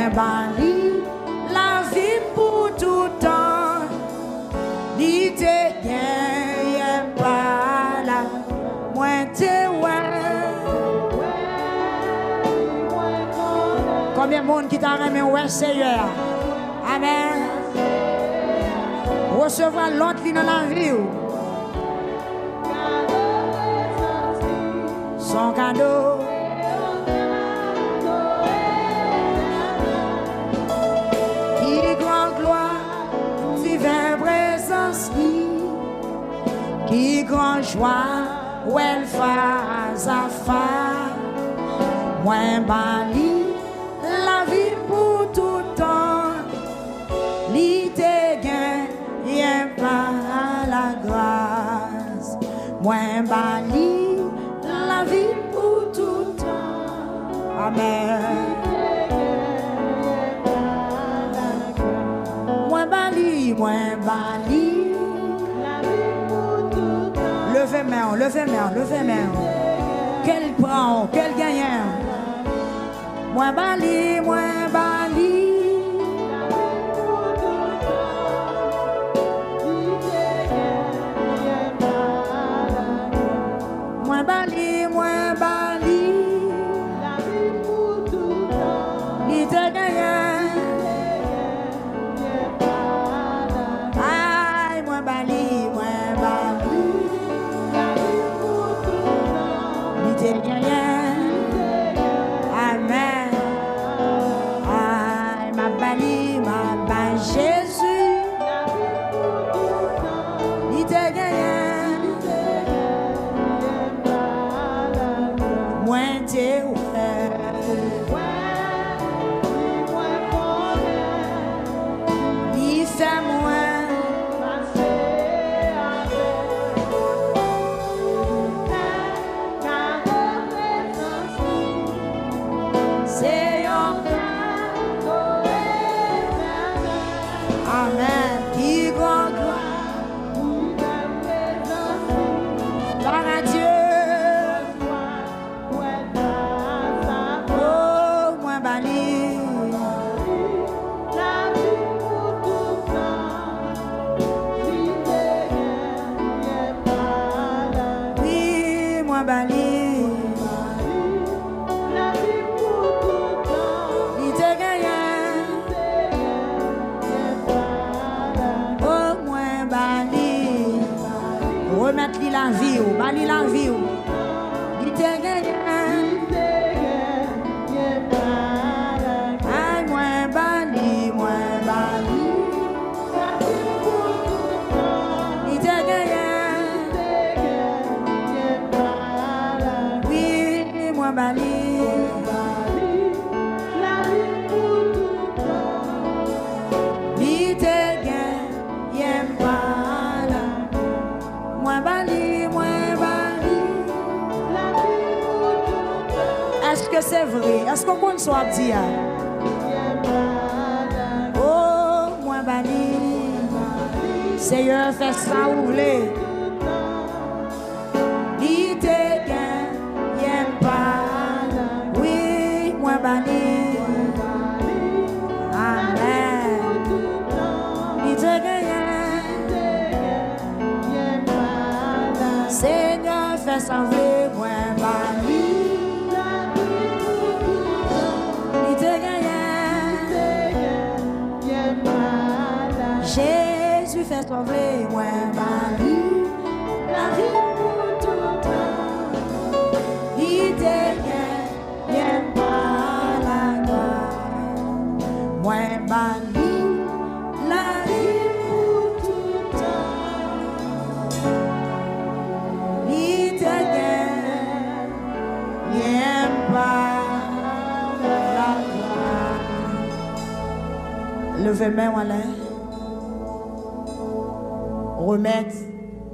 Moi bali la vie pour tout temps. Li te gagne pas la. Moi te combien de monde qui t'a remis ouais Seigneur. Amen. Recevoir l'autre vie dans la vie. Son cadeau. Qui grand gloire, divine présence, qui grand joie, où elle face à face. Moi bali la vie pour tout temps. Li te gagne par la grâce. Moi bali la vie pour tout temps. Amen. Moi bali la vie pour tout temps. Levez main, levez main, levez main. Quel prend, quel gagnant. Moi bali. Moi bali. La vie pour tout temps. Il te gagne. Aïe, moi bali. La vie pour tout temps. Il te gagne. Amen. Aïe, ma bali, Jésus. La vie pour tout temps. Il te gagne. La vie, bali la vie, il te gagne. Aïe, moi bali, il te gagne. Oui, moi bali. La vie pour tout temps. Il te gagne pas là. Moi bali. Est-ce que c'est vrai? Est-ce qu'on compte soit dire? Oh, moi bali. Seigneur, fais ça ouvrir. Il te gagne pas. Oui, moi bali. Amen. Il te gagne. Seigneur, fais ça ouvrir. Moi bali. Jésus fait sauver moi bali la vie pour tout temps. Il te gagne pas la gloire. Moi bali la vie pour tout temps. Il te gagne pas la gloire. Levez main en l'air. Remettre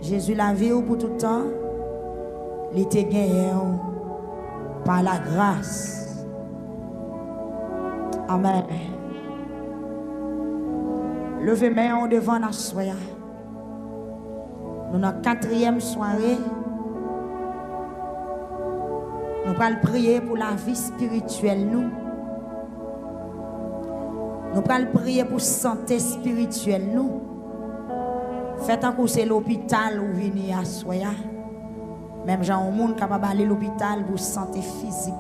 Jésus la vie pour tout le temps, il te gagné par la grâce. Amen. Levez main devant la soirée. Nous dans la 4e soirée. Nous allons prier pour la vie spirituelle nous. Nous allons prier pour santé spirituelle. Nous. Faites un coup, c'est l'hôpital où venir à soya. Même gens au monde capable d'aller à l'hôpital pour santé physique.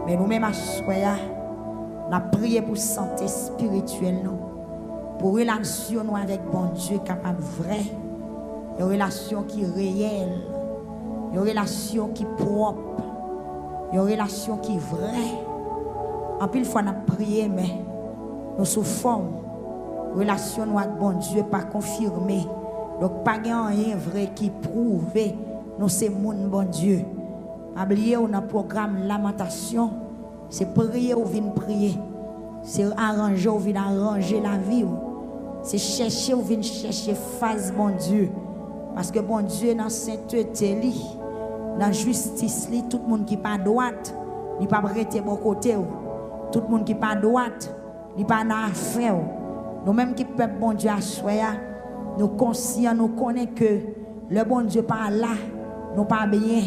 Mais nous-mêmes à soya, nous avons prié pour santé spirituelle. Nous. Pour relation avec bon Dieu capable vrai. Une relation qui est réelle. Une relation qui est propre. Une relation qui est vraie. En pile fois, nous avons prié, mais nous sous forme. Relation avec bon Dieu pas confirmée. Donc, pas rien vrai qui prouve nous c'est mon bon Dieu. Oubliez, on a un programme lamentation. C'est prier ou venir prier. C'est arranger ou venir arranger la vie. C'est chercher ou venir chercher face bon Dieu. Parce que bon Dieu, dans sainteté, dans justice, tout le monde qui pas droite, il pas prêter bon côté. Tout le monde qui pas droite, il pas dans affaire. Nous-mêmes qui peuple bon Dieu à soya, nous conscients, nous connaissons que le bon Dieu pas là, nous pas bien.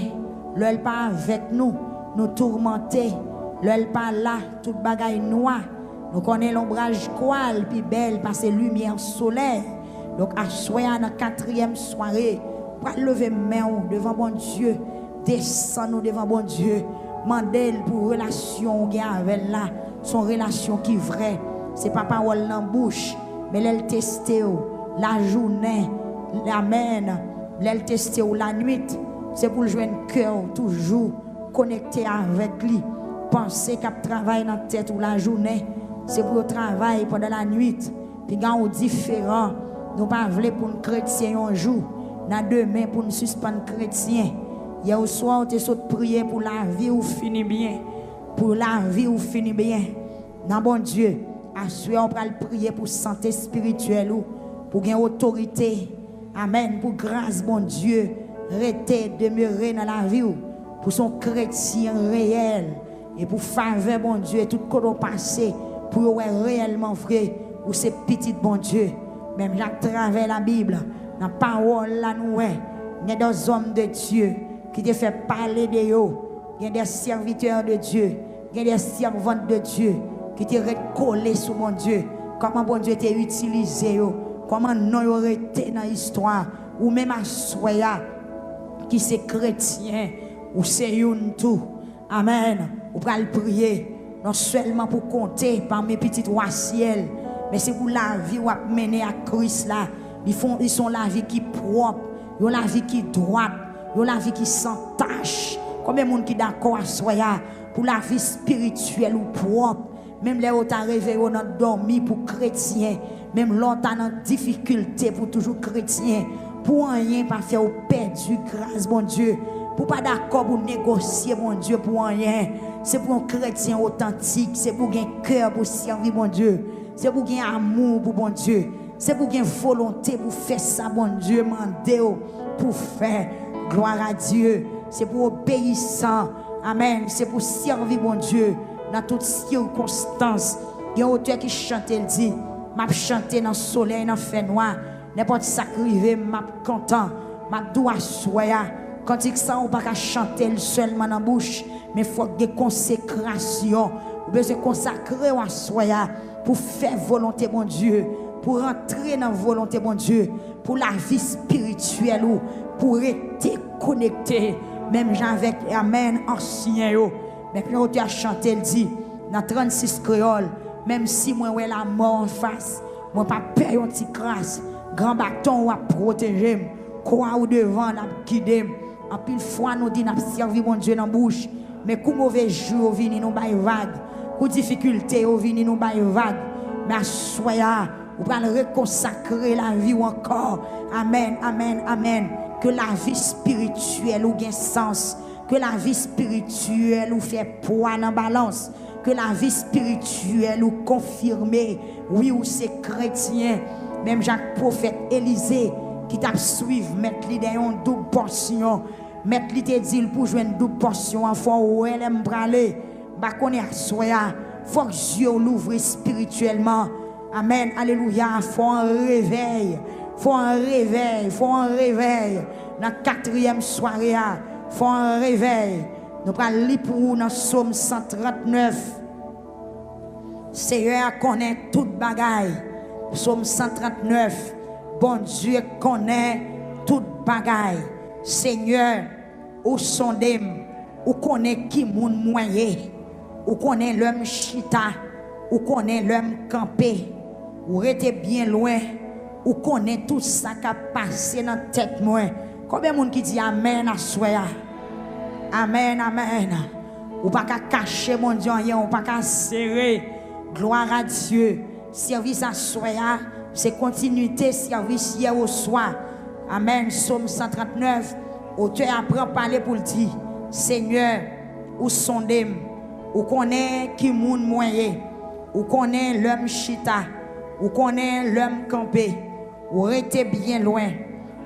Le pas avec nous, nous tourmenter. Le pas là, toute bagaille noire. Nous connaissons l'ombrage quoi, puis belle, parce que lumière solaire. Donc, à soya, dans la 4e soirée, pour lever main devant bon Dieu, descendre devant bon Dieu, demander pour relation avec là, son relation qui est vraie. C'est pas parole dans la bouche, mais elle teste la journée, l'amen, elle teste la nuit. C'est pour jouer un cœur toujours connecté avec lui. Penser qu'il travaille dans la tête ou la journée, c'est pour le travail pendant la nuit. Puis quand on est différent, nous ne pouvons pas pour un chrétien un jour, dans demain pour nous suspendre chrétien. Hier au soir, on te prier pour la vie ou finit bien. Pour la vie ou finit bien. Dans bon Dieu, à soir, on va prier pour santé spirituelle ou pour gagner autorité. Amen. Pour grâce, bon Dieu, rester, demeurer dans la vie ou pour son chrétien réel. Et pour faveur, bon Dieu, tout ce qu'on passé, pour être réellement vrai, pour ces petits bon Dieu. Même à travers la Bible, dans la parole, là, nous, il y a des hommes de Dieu qui te fait parler de eux. Il y a des serviteurs de Dieu, il y a des servantes de Dieu qui te recollent sur mon Dieu. Comment bon Dieu t'a utilisé, comment nous aurait été dans l'histoire, ou même à Soya, qui c'est chrétien, ou c'est une tout. Amen. Ou pour le prier, non seulement pour compter par mes petites rois ciel, mais c'est pour la vie où mener à Christ là. Ils sont la vie qui est propre, ils ont la vie qui est droite, ils ont la vie qui sans tache. Combien de monde qui d'accord à soya pour la vie spirituelle ou propre, même les autres arrivés on a dormi pour chrétiens, même longtemps en difficulté pour toujours chrétiens, pour rien pas faire au perdu grâce bon Dieu. Pour pas d'accord pour négocier, mon Dieu, pour rien. C'est pour un chrétien authentique. C'est pour un cœur pour servir, mon Dieu. C'est pour un amour pour mon Dieu. C'est pour une volonté pour faire ça, mon Dieu. Mandez pour faire. Gloire à Dieu. C'est pour obéissant. Amen. C'est pour servir, mon Dieu, dans toutes circonstances. Il y a un auteur qui chante, il dit, m'a chanté dans le soleil, dans le fait noir. N'importe sacrivé, m'a content. M'a doigt soya. Quand il ça, on ne peut pas chanter seulement dans la bouche, mais il faut des consécrations. Vous besoin consacrer à soi pour faire volonté, mon Dieu, pour entrer dans la volonté, mon Dieu, pour la vie spirituelle, pour être connecté, même avec Amen, ancien. Mais quand on a chanté, il dit, dans 36 créoles, même si moi, j'ai la mort en face, moi, pas payer un petit crasse, grand bâton, à protéger, quoi ou devant, la guider. En pile fois, nous disons, nous servi mon Dieu dans la bouche. Mais comme mauvais jour, vini nous bail vague. Comme difficulté, vini nous bail vague. Mais à soya, vous allez reconsacrer la vie encore. Amen, amen, amen. Que la vie spirituelle ou gain sens. Que la vie spirituelle ou fait poids dans la balance. Que la vie spirituelle ou confirmer. Oui, ou c'est chrétien. Même Jacques prophète Élisée, qui t'a suivi, mettre lui dans une double portion, mettre lui te dit pour jouer une double portion, en fois où elle aime braler, bah qu'on est à soya, faut que Dieu l'ouvre spirituellement. Amen, alléluia, faut un réveil, faut un réveil, faut un réveil. Dans la 4e soirée, faut un réveil. Nous allons lire pour vous dans Psaume 139. Seigneur connaît toute bagaille. Psaume 139. Bon Dieu connaît toute bagaille. Seigneur, ou sondem, ou connaît qui moun moyen, ou connaît l'homme chita, ou connaît l'homme campé, ou rete bien loin, ou connaît tout ça qui a passé dans la tête moi. Combien de monde qui dit amen à soi? Amen, amen. Ou pas qu'à cacher mon Dieu, ou pas qu'à serrer. Gloire à Dieu. Service à soi, c'est continuité, service hier au soir. Amen. Psaume 139. Auteur apprend parler pour le dire. Seigneur, ou sondem, ou connaît qui moun moyen, ou connaît l'homme chita, ou connaît l'homme campé, ou rete bien loin,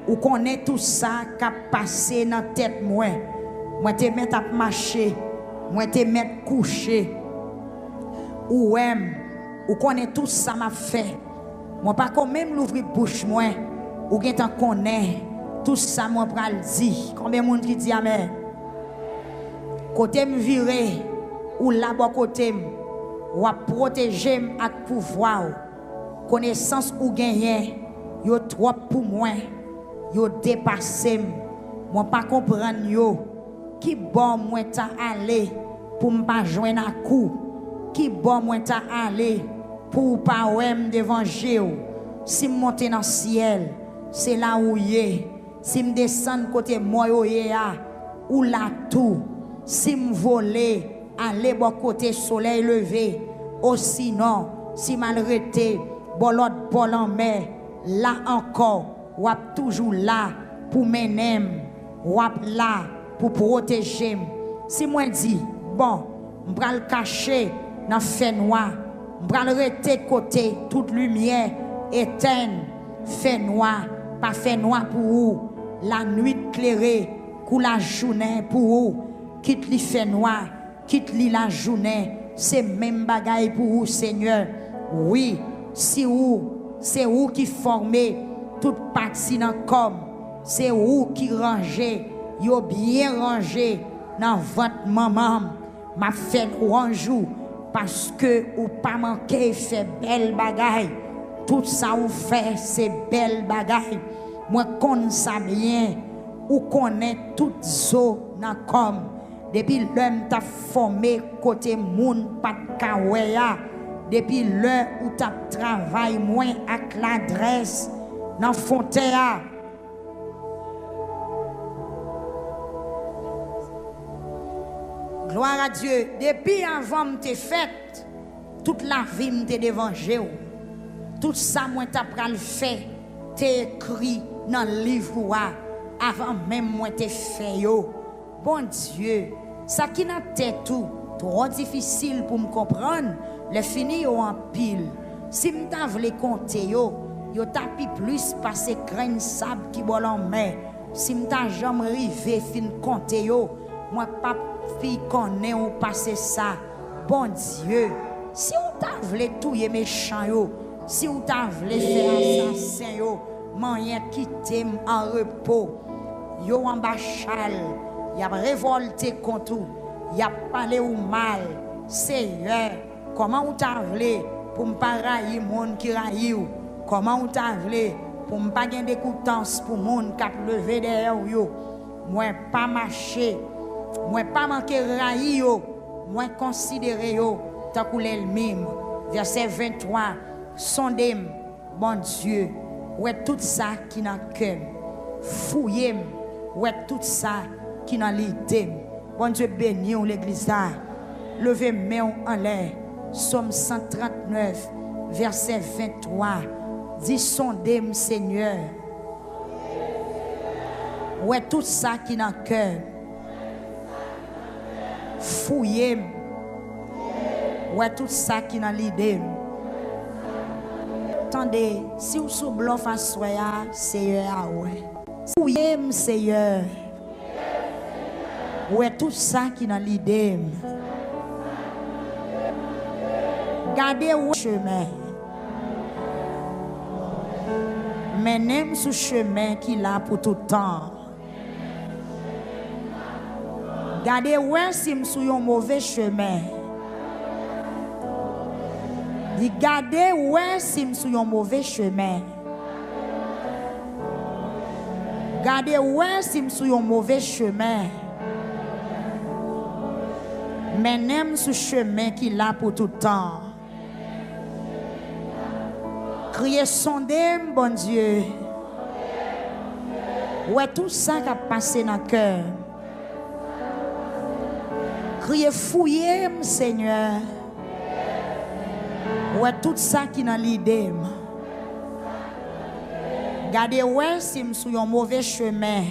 ou connaît tout ça qui a passé dans la tête moi. Moi te mettre à marcher, moi te mettre coucher. Ou aime, ou connaît tout ça m'a fait. Moi pas quand même l'ouvrir bouche moi, ou gen t'en connaît tout ça moi pral dit. Combien de monde qui dit amen? Côté me virer ou là-bas côté ou à protéger avec pouvoir. Connaissance ou gagner, yo trop pour moi, yo dépassé. Moi pas comprendre yo. Qui bon moi ta aller pour me joindre à coup? Qui bon moi ta aller pour pas ouem devant Jéhu? Si me monter dans le ciel, c'est là où yé. Si me descendre côté moi ou là tout. Si me voler, aller bon côté soleil levé. Ou sinon, si mal rete, bon l'autre bol en mer, là encore, ou toujours là pour mener, ou là pour protéger. Si moi dis, bon, je vais le cacher dans le fait noir, je vais le rester côté, toute lumière éteinte, fait noir, pas fait noir pour vous, la nuit éclairée, pour la journée pour vous, quitte li fait noir, quitte li la journée, c'est même bagaille pour vous, Seigneur. Oui, si vous, c'est vous qui formez toute partie dans le corps, c'est vous qui rangez. Yo bien rangé dans votre maman. M'a fait un jour parce que ou pas manqué fait belle bagaille. Tout ça ou fait c'est belle bagaille. Moi connais ça bien. Ou connais toute zo dans comme. Depuis l'homme t'a formé côté moun pas kaweya. Depuis l'heure où t'a travail moins avec l'adresse dans fontaine. Gloire à Dieu. Depuis avant m'te fait, toute la vie m'te devant Jéhu. Tout ça moi t'a pral fait, t'es écrit dans le livre avant même moi te fait yo. Bon Dieu, ça qui n'a tête tout, trop difficile pour me comprendre, le fini yo en pile. Si m'ta vle compter yo tapi plus passer grain sable qui bol en mer. Si m'ta jamais rivé fin compter yo, moi pas fille connaît ou passer ça. Bon Dieu, si ou t'a voulu touyer méchant yo, si ou t'a voulu faire assassin yo, moyen quitter en repos, yo en bas chal, y a révolté contre ou, y a parlé ou mal. Seigneur, comment ou t'a voulu pour me pas railler monde qui raille ou? Comment ou t'a voulu pour me pas gagner d'écoutance pour monde qui a levé derrière yo? Moi pas marcher. Moi pas manquer raï yo, moi considérer yo tant que l'ennemi. Verset 23, sondez-moi, bon Dieu, ouais tout ça qui n'a cœur. Fouillez, ouais tout ça qui n'a l'idée. Bon Dieu béni l'église là. Levez main en l'air. Psaume 139, verset 23. Dis sondez-moi Seigneur. Ouais tout ça qui n'a cœur. Fouillez, ouais tout ça qui n'a l'idée. Attendez, si vous sous bluff à soya, Seigneur, ouais. Fouillez, Seigneur. Ouais tout ça qui n'a l'idée. Gardez le chemin. Menez ce chemin qu'il a pour tout temps. Gardez ouais si je suis un mauvais chemin. Dit gardez ouais si je suis sur un mauvais chemin. Gardez ouais si je suis sur un mauvais chemin. Mais n'aime ce chemin qui l'a pour tout le temps. Criez sondez, bon Dieu. Ouais, tout ça qui a passé dans le cœur. Criez fouillez, Seigneur. Ouais, tout ça qui est dans l'idée. Gardez ouais si je suis sur un mauvais chemin.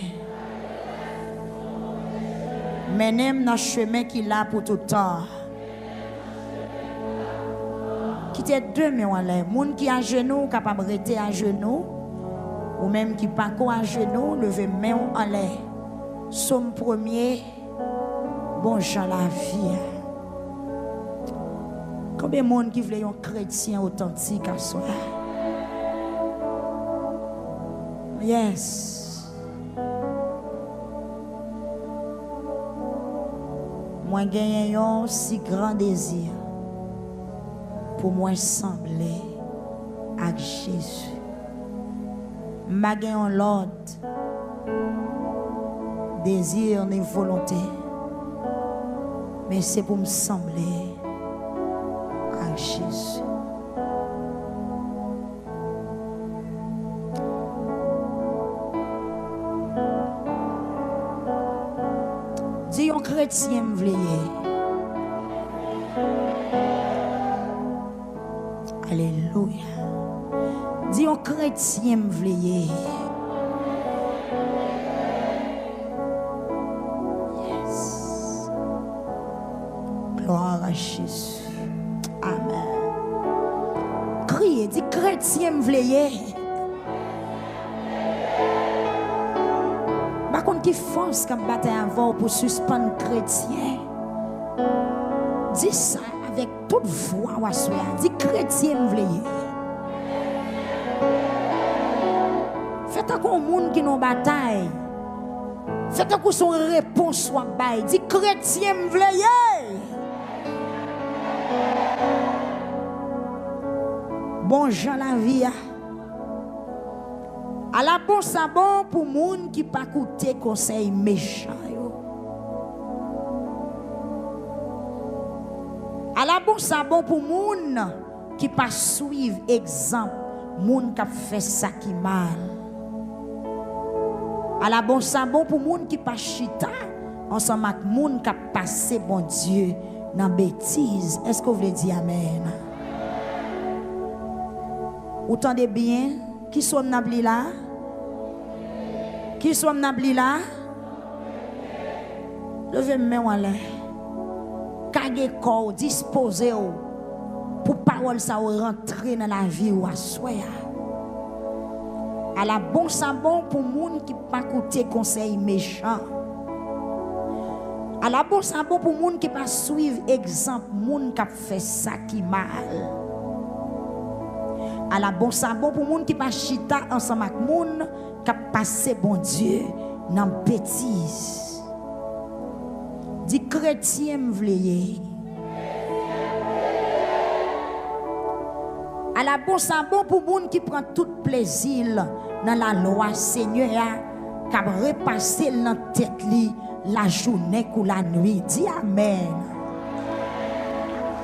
Mais n'aime dans le chemin qu'il a pour tout le temps. Quittez deux mains en l'air. Moun qui à genoux, capable de rester à genoux. Ou même qui pas à genoux, levez main en l'air. Somme premier, bon Jean la vie. Combien de monde qui veut un chrétien authentique à soi? Yes. Moi j'ai un si grand désir pour moi sembler à Jésus. Ma j'ai un l'autre désir ni volonté, mais c'est pour me sembler à Jésus. Dis un chrétien me vle. Alléluia. Dis un chrétien me vle. Yes. Gloire à Jésus. Amen. Criez, dis chrétien me vle. Par contre, qui force comme bataille avant pour suspendre chrétien. Dis ça avec toute voix ou assoya. Dis chrétien me vle. Faites encore un monde qui n'a bataille. Faites encore son réponse soit bail. Dis chrétien me vle. Bon Jean la vie. À la bon sabon pour moun qui pas écouter conseil méchant yo. À la bon sabon pour moun qui pas suivre exemple moun qui fait ça qui mal. À la bon sabon pour moun qui pas chita ensemble avec moun qui passé bon Dieu dans bêtise. Est-ce que vous voulez dire amen? Vous entendez bien? Qui sommes nous là? Qui sommes nous là? Levez main en l'air. Kage corps disposé pour parole ça rentrer dans la vie ou assoya. À la bon sabon pour moun qui pas écouter conseil méchant. À la bon sabon pour moun qui pas suivre exemple moun qui fait ça qui mal. À la bon sabon pour moun qui pas chita ensemble avec moun qui passé bon Dieu dans bêtise. Dis chrétien me vle. À la bon sabon pour moun qui prend tout plaisir dans la loi Seigneur qui a repassé dans tête li la journée ou la nuit. Dis amen.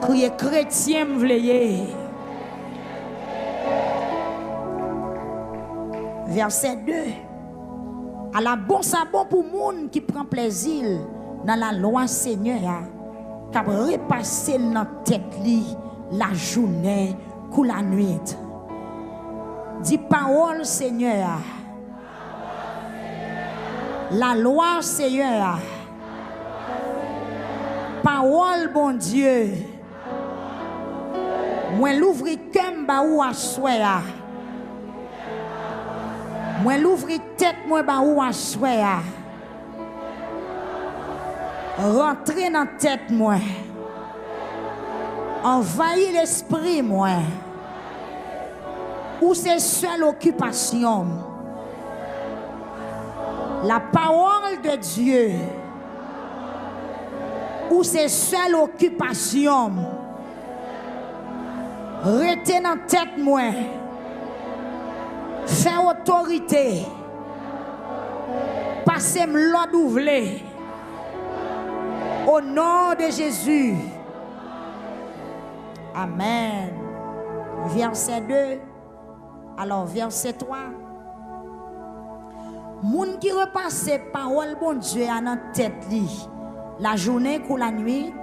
Criez chrétien me vle. Verset 2. À la bon sabon pour moun qui prend plaisir dans la loi Seigneur, qui a repassé dans tête li la journée ou la nuit. Dis parole Seigneur. La loi Seigneur. Parole bon Dieu. Moi l'ouvri kem ba ou assoya. Moi l'ouvri tête moi ba ou assoya. Rentrer dans tête moi. Envahir l'esprit moi. Ou c'est seule occupation. La parole de Dieu. Ou c'est seule occupation. Rete dans tête moi. Fais autorité. Passez l'ordre ouvlé. Au nom de Jésus. Amen. Verset 2. Alors, verset 3. Moun qui repasse parole bon Dieu à notre tête li, la journée ou la nuit.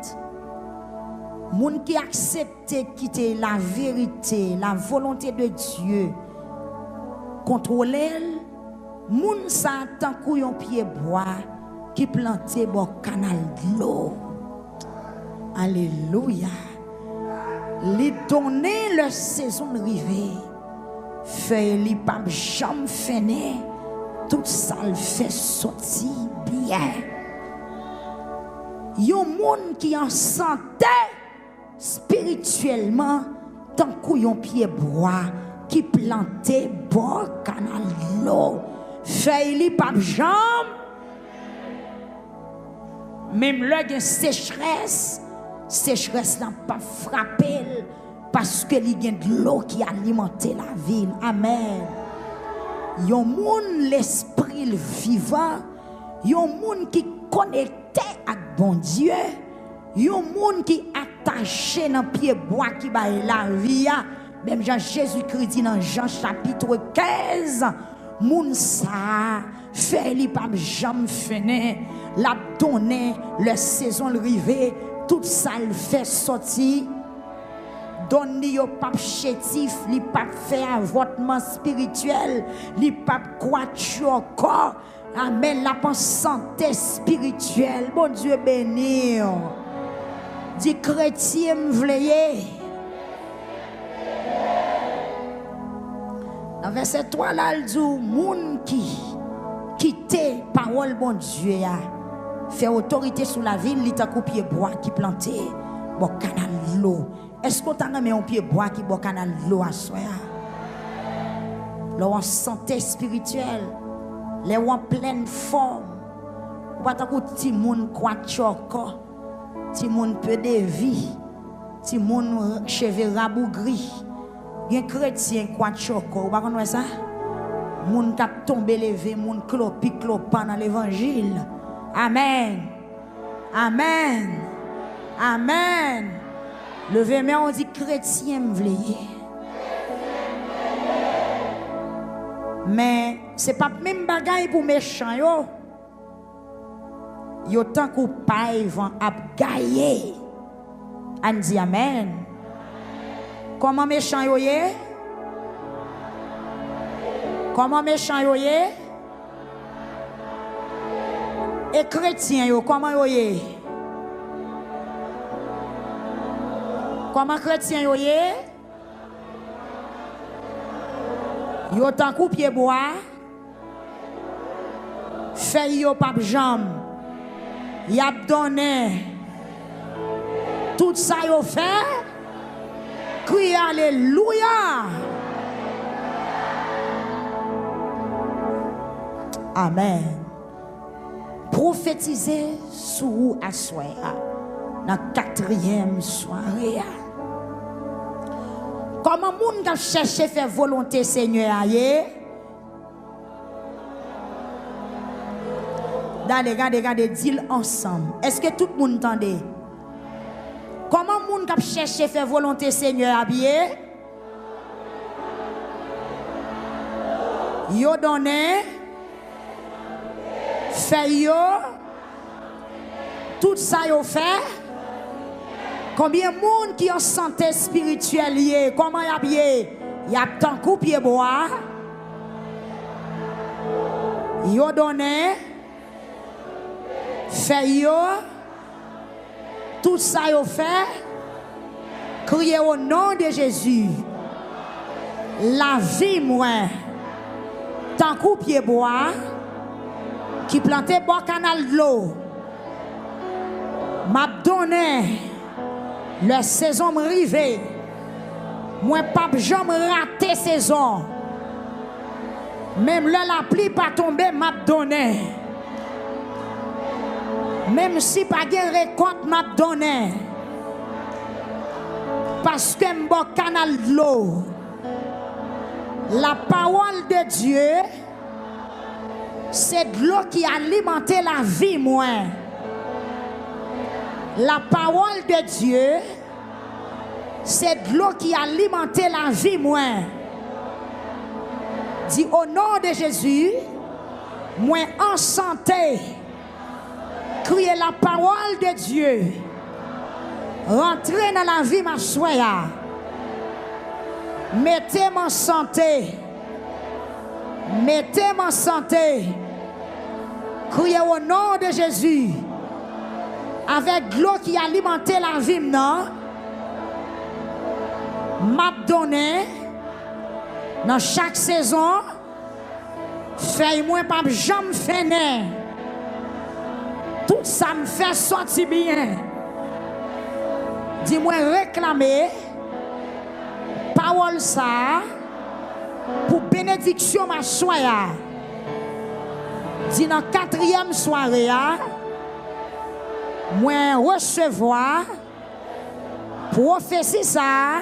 Moun qui accepte quitter la vérité, la volonté de Dieu, contrôler, moun sa tant couillon pied bois qui planté bon canal de l'eau. Alléluia. Li donner le saison rivé. Feuille li pas jamais fini. Tout ça le fait sortir bien. Yon moun qui en santé spirituellement tant qu'on pied bois qui planté bon canal l'eau. Feuille li pas jambe. Même le sécheresse n'a pas frappé parce que il y a de l'eau qui alimente la ville. Amen. Yon moun l'esprit vivant, yon moun qui connecté avec bon Dieu, yon moun qui attaché dans pied bois qui baille la vie. Même Jean Jésus-Christ dit dans Jean chapitre 15, moun sa fait li pas jamais fini, l'a donné le saison rivé, tout ça le fait sortir. Donne li yo pape chétif, li pape fait avortement spirituel, li pape croître encore. Amen, la santé spirituelle. Bon Dieu béni. Dit chrétien m'vleye. Dans verset 3 là, il dit moun qui quitte parole bon Dieu fait autorité sur la ville, li ta pied bois qui planté bon canal l'eau. Est-ce qu'on t'a mis un pied bois qui boit canal l'eau à soi? L'eau en santé spirituelle, l'eau en pleine forme. Ou pas tant que ti moun croit choco, ti moun peu de vie, ti moun cheveux rabougri. Gen chrétien croit choco, ou pas connaître ça? Moun k'ap tombe levé, moun clopi clopan dans l'évangile. Amen. Amen. Amen. Levez main, on dit chrétien m'vleye. Mais c'est pas même bagaille pour méchant yo. Yo tant qu'on paille vont ap gailler. On dit amen. Comment méchant yo yé? Comment méchant yo yé? Et chrétien yo comment yo yé? Comment chrétien yo yé? Yo tan kou pied bois. Fait yo pap jambe. Y a donné. Tout ça yo fait. Crie alléluia. Amen. Prophétiser sur à soi dans 4e soirée. Comment moun ka chercher faire volonté Seigneur aye? Regardez, dis-le ensemble. Est-ce que tout le monde entendait? Comment moun ka chercher faire volonté Seigneur aye? Yo donné fait yo tout ça yo fait. Combien de monde qui ont santé spirituelle yé? Comment y a bien? Y a tant coup pied bois. Yo donné. Fait yo. Tout ça yo fait. Criez au nom de Jésus. La vie moi. Tant coup pied bois. Qui plantait bon canal de l'eau. M'a donné. Le saison m'rivé. Moi pas jamais raté saison. Même là la pluie pas tombé m'a donné. Même si pas de récolte m'a donné. Parce que mon canal de l'eau, la parole de Dieu, c'est de l'eau qui alimente la vie, moi. La parole de Dieu, c'est de l'eau qui alimente la vie, moi. Dis au nom de Jésus, moi en santé, criez la parole de Dieu. Rentrez dans la vie, ma soya. Mettez-moi en santé. Mettez-moi en santé. Criez au nom de Jésus. Avec l'eau qui alimente la vie, non? M'a donné dans chaque saison. Fais-moi pas jamais finir. Tout ça me fait sortir bien. Dis-moi réclamer parole ça pour bénédiction ma soya. Dis dans 4e soirée, moi recevoir prophétie ça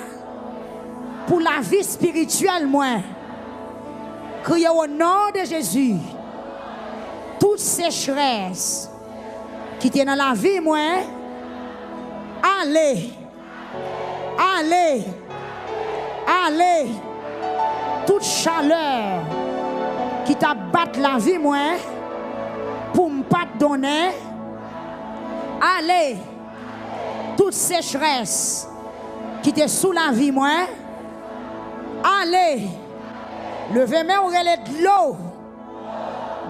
pour la vie spirituelle moi. Criez au nom de Jésus. Toute sécheresse qui est dans la vie moi, allez, allez, allez, toute chaleur qui t'a battu la vie, moi, pour me pas te donner, allez, toute sécheresse qui t'est sous la vie, moi, allez, levez-moi,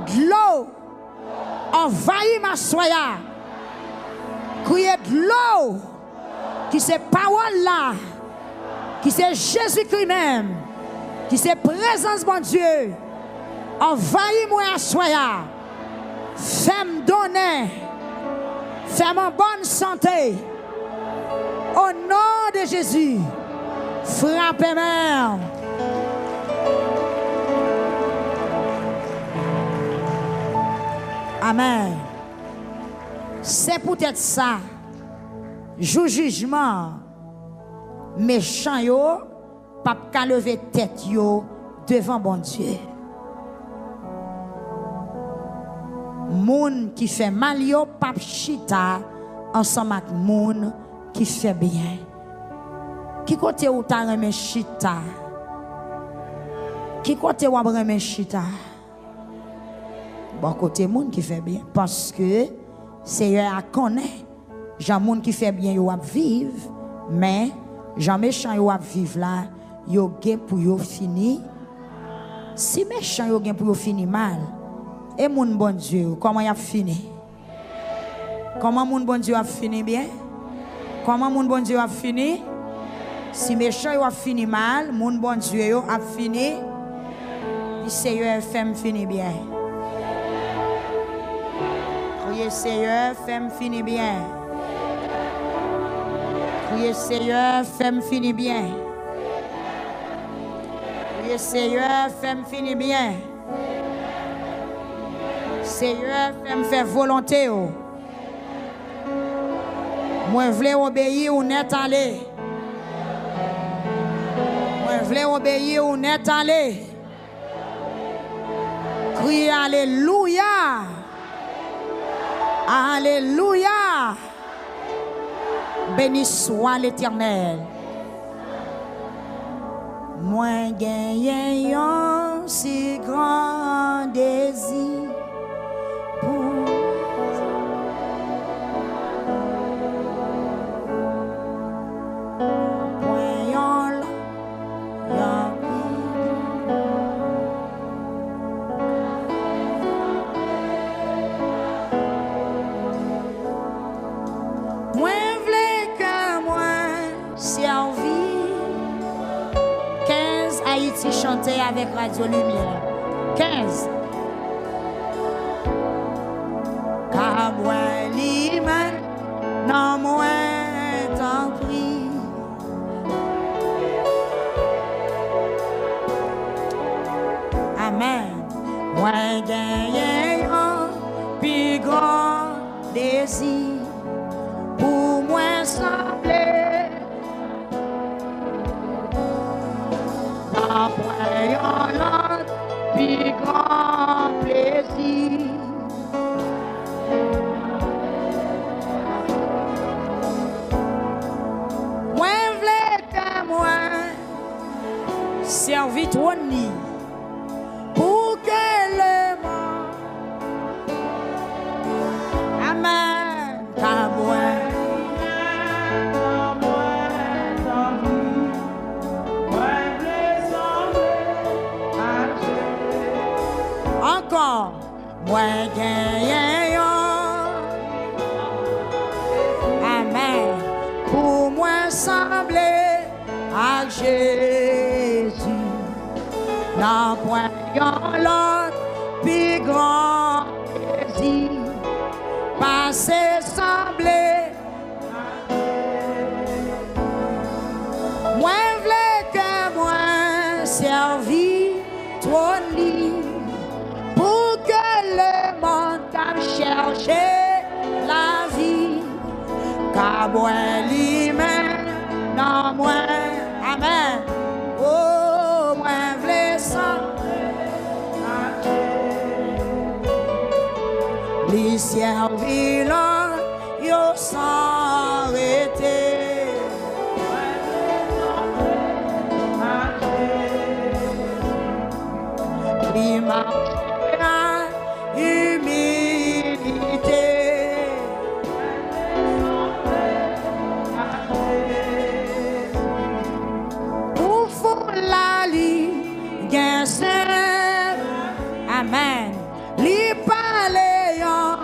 de l'eau, envahit ma soya. Criez de l'eau, qui c'est parole là, qui c'est Jésus-Christ même, qui c'est présence mon Dieu. Envahis-moi à soya, fais-moi donner, fais-moi en bonne santé. Au nom de Jésus, frappez-moi. Amen. C'est peut-être ça. Jou jugement méchant yo, pas qu'à lever tête yo devant bon Dieu. Moun qui fait mal yo, pas chita ensemble avec moun qui fait bien. Qui côté ou ta remen chita? Qui côté ou remen chita? Bon côté moun qui fait bien parce que c'est eux à connaître. Jean moun qui fait bien yo ap vivre, mais Jean méchant yo ap vivre là, yo gen pour yo fini. Si méchant yo gen pour yo fini mal, et moun bon Dieu, comment y a fini? Comment moun bon Dieu a fini bien? Comment moun bon Dieu a fini? Si méchant yo a fini mal, moun bon Dieu yo a fini. Seigneur fait fini bien. Priez Seigneur, fais-moi finir bien. Priez Seigneur, fais-moi finir bien. Priez Seigneur, fais-moi finir bien. Seigneur, fais-moi faire volonté. Moi, je veux obéir ou net aller. Moi, je veux obéir ou net aller. Criez Alléluia. Alléluia. Béni soit l'Éternel. Moi gagne un si grand désir pour chanter avec Radio Lumière. 15. Car moi, l'imam, non, moi, t'en prie. Amen. Moi, gagne un plus grand désir pour moi sembler Jésus. Moi v'lais que moi servi trop ni pour que le monde amen qu'à moi. Encore, moi gagne, amen, pour moi sembler à Jésus, n'a point l'autre plus grand plaisir, passer sembler. Moi v'lais que moi servi trop lit. Pour que le monde t'aime chercher la vie, car moi lui-même, non moi, amen. Oh, moi v'lais sans, lui servir là, yo sans arrêter. Lui marche humilité. Pour fond la li, gain amen. Li parle yon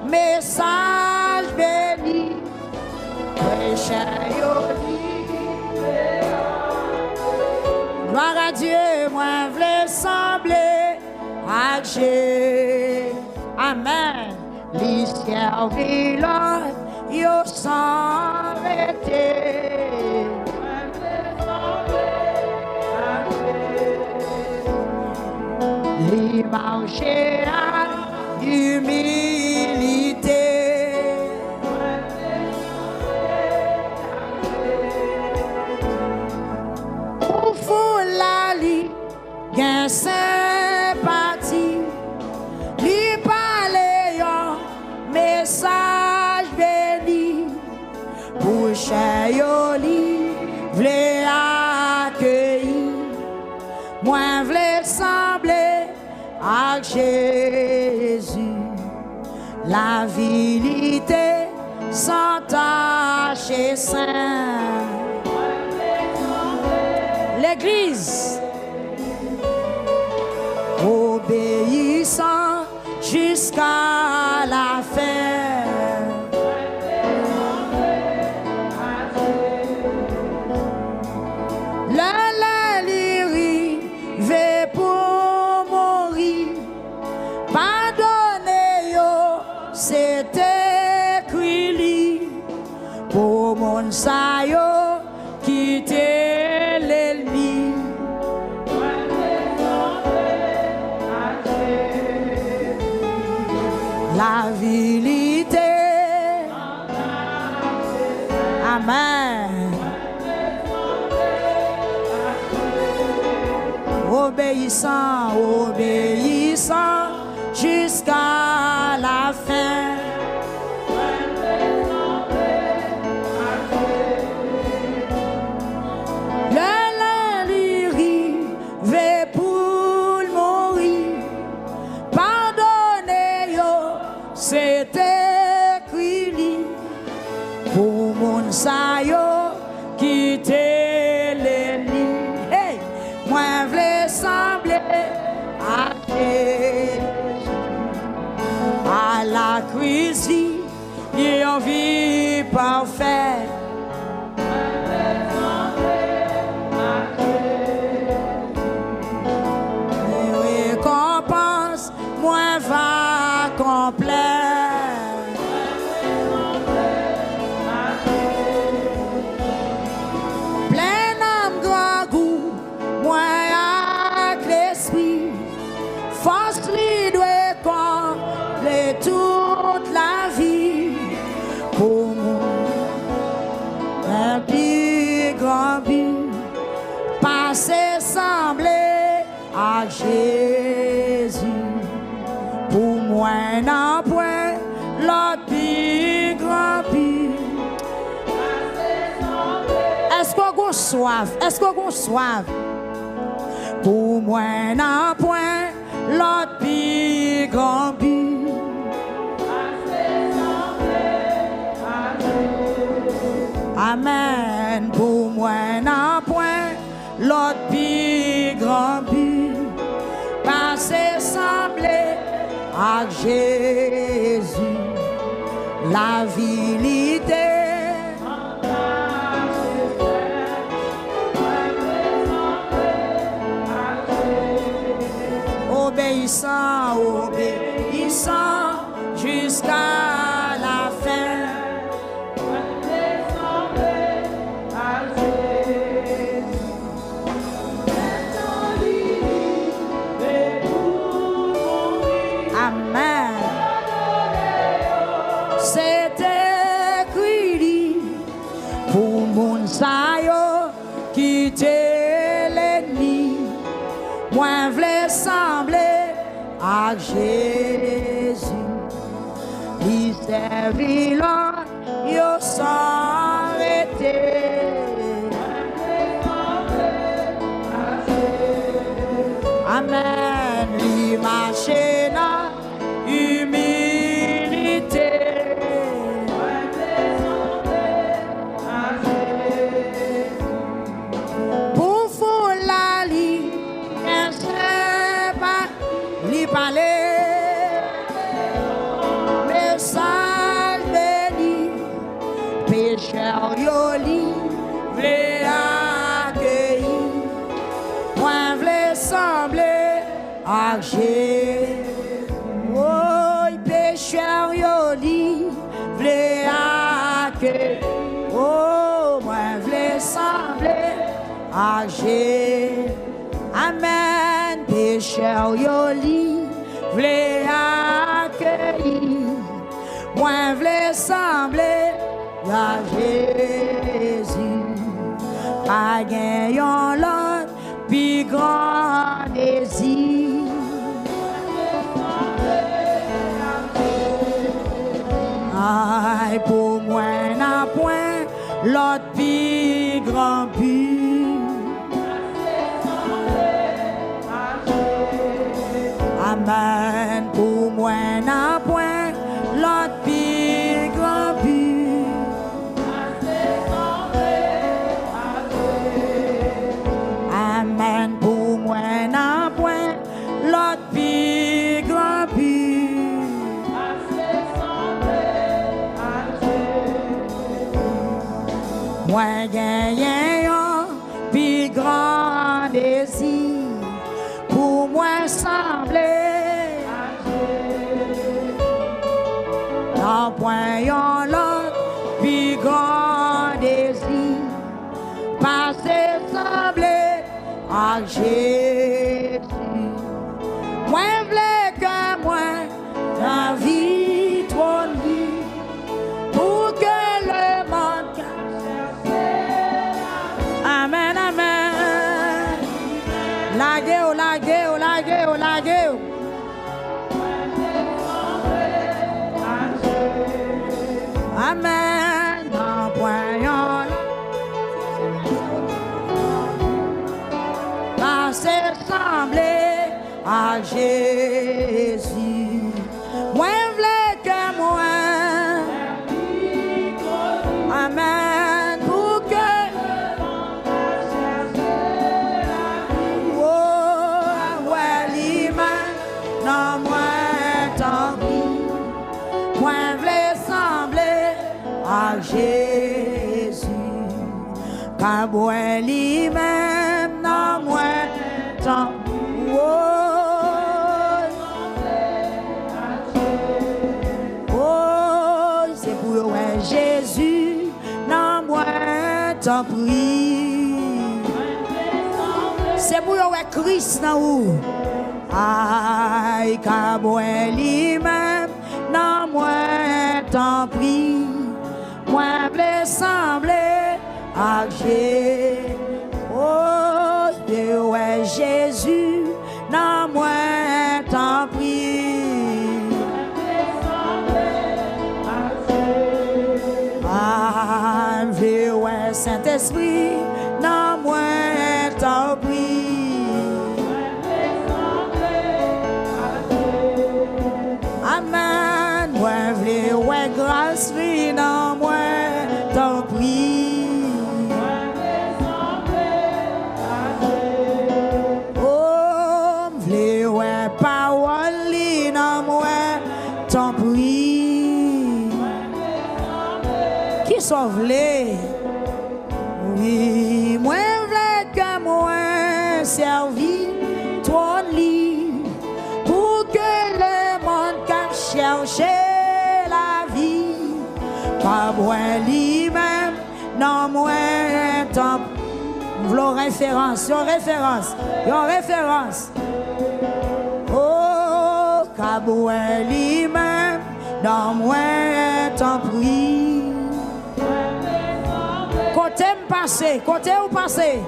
message béni. Prêche yo gloire à Dieu, moi v'lais sembler à Jésus. Amen. Li servi l'autre, yo sans arrêter. Li marcher à humilité. Pour fou la li, gain sympathie. Li parle yon message béni. Pour chayo li v'lait accueillir. Moi v'lais sembler à Jésus. La vilité sans tache et saint. L'église obéissant jusqu'à la fin. La lyrie veut pour mourir. Pardonnez yo, c'est écrit pour mon sa yo quitter l'ennemi. La vilité, amen. Obéissant, obéissant jusqu'à la fin. Le lyrie veut pour mourir. Pardonnez yo, c'est écrit pour mon sa yo quitter l'ennemi. Hey, moi v'lais sembler à Jésus. À la cuisine, il en vie parfaite. Les récompenses, moi va complet. Plein d'âme, grand goût, moi avec l'esprit. Force lui doit combler toute la vie. Pour moi, un plus grand but, passer sembler à Jésus. moi n'en point l'autre plus grand plus. Est-ce qu'on a soif? Est-ce qu'on a soif? Pour moi n'en point l'autre plus grand but. Amen. Pour moi n'en point l'autre plus grand but. Passer semblé à Jésus, la vérité. Obéissant, obéissant jusqu'à la fin. Amen. C'est écrit pour mon sayo quitter l'ennemi. Moi v'lais sembler à Jésus. Il servit là, yo s'arrêter. Amen. Lui marcher dans humilité. Pour fou la li, un seul pas li parler. Message béni, pécheur yo li v'lait accueillir. Moi v'lais sembler à Jésus. Oh, pécheur yo li v'lait accueillir. Oh, moi v'lais sembler à Jésus. Amen. Pécheur yo li v'lait accueillir. Moi v'lais sembler à Jésus. Pas gagnant l'autre, puis grand désir. Aïe, pour moi n'a point l'autre plus grand but. Amen. Pour moi n'a point l'autre plus grand but. Amen. Pour moi n'a point l'autre plus grand but. Moi gagne un plus grand désir. Pour moi sembler n'en point l'autre plus grand désir. Passer sembler à Jésus. Moi v'lais que moi la vie trop nuit pour que le monde cache. Amen, amen. Laguez, laguez, laguez, laguez. Amen. En voyant passer sembler à Jésus. Moi v'lais que moi. Amen. Pour que oh, ouais, l'image dans moi tant pis. Moi v'lais sembler à Jésus. Car moi lui-même dans moi tant pis. Oh, c'est pour ouais, Jésus dans moi t'en prie. C'est pour ouais, Christ dans où. Aïe, car moi lui-même dans moi t'en prie. Moi v'lais sembler à Jésus. Oh, ouais, Jésus dans moi t'en prie. Saint-Esprit, dans moi, t'en prie. Amen, moi, v'lais, ouais, grâce, lui, dans moi, t'en prie. Oh, v'lais, ouais, parole, lui, dans moi, t'en prie. Qui sauve les? Oui, moi, v'lais que moi, servi, toi, lui, pour que le monde can chercher la vie. Pas moi, lui-même, non, moi, tant. V'lò référence, yon référence, yon référence. Oh, Kaboué lui-même, dans moi, t'en prie. Côté m'passé, côté ou passé.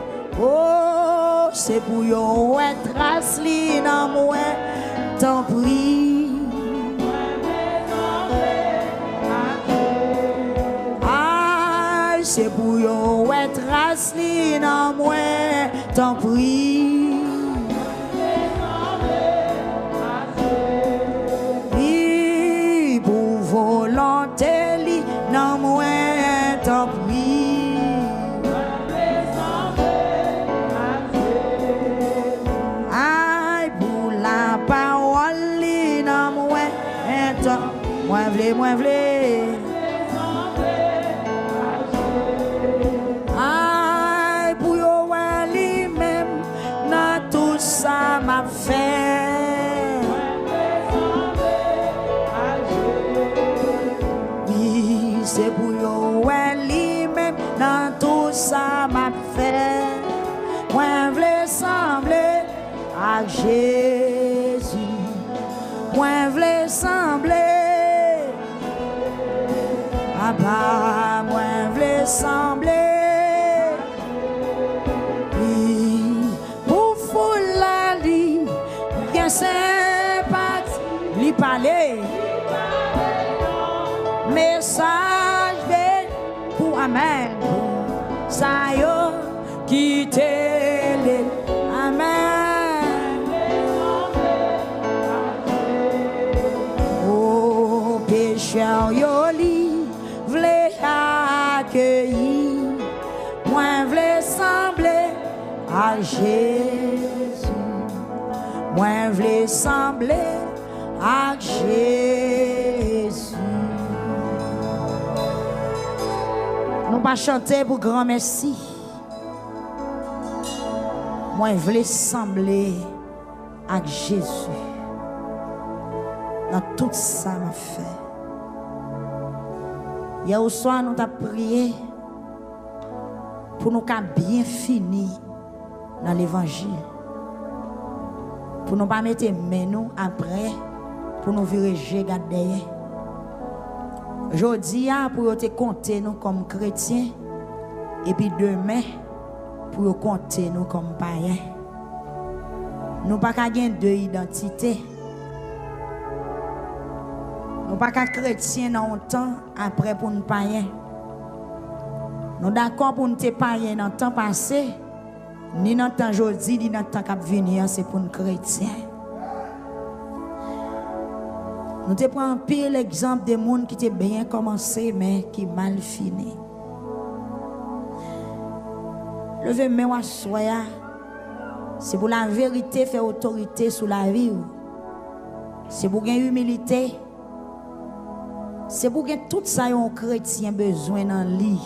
Oh, c'est pour yon trace li dans moi, t'en prie. Ah, c'est pour yon trace li dans moi, t'en prie. Oui, pour volonté li dans moi, t'en prie. Moi v'lais. Aïe, pour yo lui-même, dans tout ça m'a fait. Oui, c'est pour yo lui-même, dans tout ça m'a fait. Moi v'lais sembler à Jésus. Moi v'lais sembler. Papa, moi v'lais sembler. Oui, pour foule la li, bien sympathie, li parler. Message pour Amen. Ça yo, quitter les Amen. Oh, pécheur yo li. Accueilli, moi v'lais sembler à Jésus, moi v'lais sembler à Jésus. Nous pas chanter pour grand merci. Moi v'lais sembler à Jésus. Dans tout ça m'a fait. Hier au soir, nous avons prié pour nous bien finir dans l'évangile. Pour nous pas mettre main nous après, pour nous virer derrière. Je dis pour te compter nous comme chrétiens, et puis demain, pour compter nous comme païens. Nous pas qu'à gagner deux identités. Nous pas qu'à chrétiens dans le temps après pour nous païens. Nous d'accord pour nous païens dans le temps passé, ni dans le temps aujourd'hui, ni dans le temps qui va venir, c'est pour nous chrétiens. Nous te prenons pire l'exemple des gens qui ont bien commencé mais qui mal fini. Levez-moi à soya. C'est pour la vérité faire autorité sur la vie. C'est pour gagner humilité. C'est pour que tout ça un chrétien besoin dans lui.